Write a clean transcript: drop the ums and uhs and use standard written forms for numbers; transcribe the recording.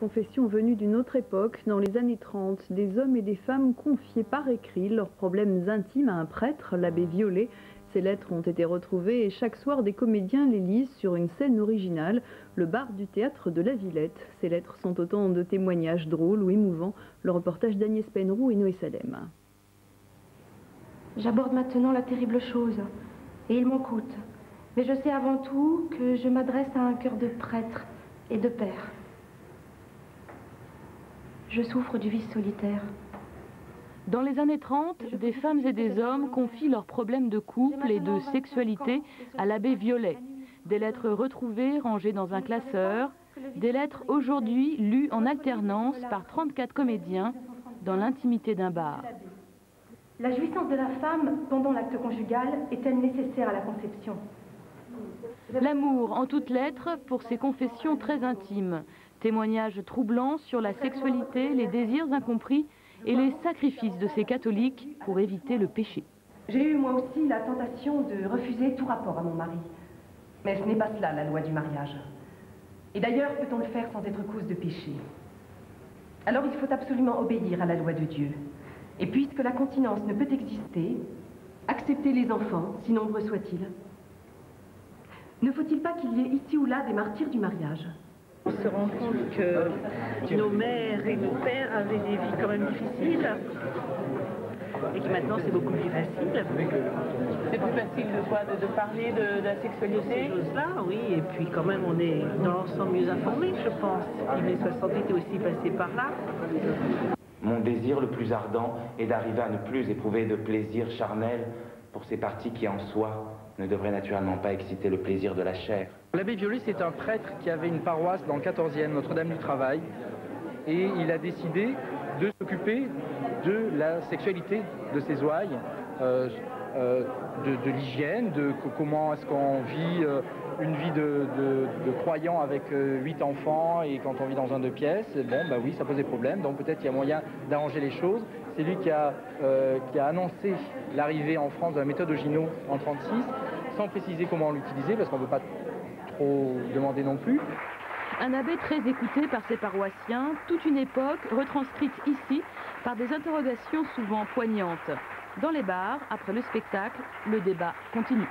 confession venue d'une autre époque, dans les années 30, des hommes et des femmes confiaient par écrit leurs problèmes intimes à un prêtre, l'abbé Violet. Ces lettres ont été retrouvées et chaque soir des comédiens les lisent sur une scène originale, le bar du théâtre de la Villette. Ces lettres sont autant de témoignages drôles ou émouvants. Le reportage d'Agnès Penroux et Noé Salem. J'aborde maintenant la terrible chose, et il m'en coûte. Mais je sais avant tout que je m'adresse à un cœur de prêtre et de père. Je souffre du vice solitaire. Dans les années 30, des femmes et des hommes confient leurs problèmes de couple et de sexualité à l'abbé Violet. Des lettres retrouvées, rangées dans un classeur. Des lettres aujourd'hui lues en alternance par 34 comédiens dans l'intimité d'un bar. La jouissance de la femme pendant l'acte conjugal est-elle nécessaire à la conception? L'amour en toutes lettres pour ces confessions très intimes. Témoignages troublants sur la sexualité, les désirs incompris et les sacrifices de ces catholiques pour éviter le péché. J'ai eu moi aussi la tentation de refuser tout rapport à mon mari. Mais ce n'est pas cela la loi du mariage. Et d'ailleurs, peut-on le faire sans être cause de péché? Alors il faut absolument obéir à la loi de Dieu. Et puisque la continence ne peut exister, accepter les enfants, si nombreux soient-ils. Ne faut-il pas qu'il y ait ici ou là des martyrs du mariage? On se rend compte que nos mères et nos pères avaient des vies quand même difficiles et que maintenant c'est beaucoup plus facile. C'est plus facile de quoi? De parler de la sexualité? Ces choses-là, oui, et puis quand même on est dans l'ensemble mieux informés, je pense. Et mai 68 est aussi passé par là. Mon désir le plus ardent est d'arriver à ne plus éprouver de plaisir charnel pour ces parties qui en soi ne devraient naturellement pas exciter le plaisir de la chair. L'abbé Violet, c'est un prêtre qui avait une paroisse dans le 14e, Notre-Dame du Travail, et il a décidé de s'occuper de la sexualité de ses ouailles, de l'hygiène, de comment est-ce qu'on vit une vie de croyant avec 8 enfants et quand on vit dans un 2 pièces, bon bah oui, ça pose des problèmes, donc peut-être qu'il y a moyen d'arranger les choses. C'est lui qui a annoncé l'arrivée en France de la méthode Ogino en 1936, sans préciser comment l'utiliser, parce qu'on ne veut pas trop demander non plus. Un abbé très écouté par ses paroissiens, toute une époque retranscrite ici par des interrogations souvent poignantes. Dans les bars, après le spectacle, le débat continue.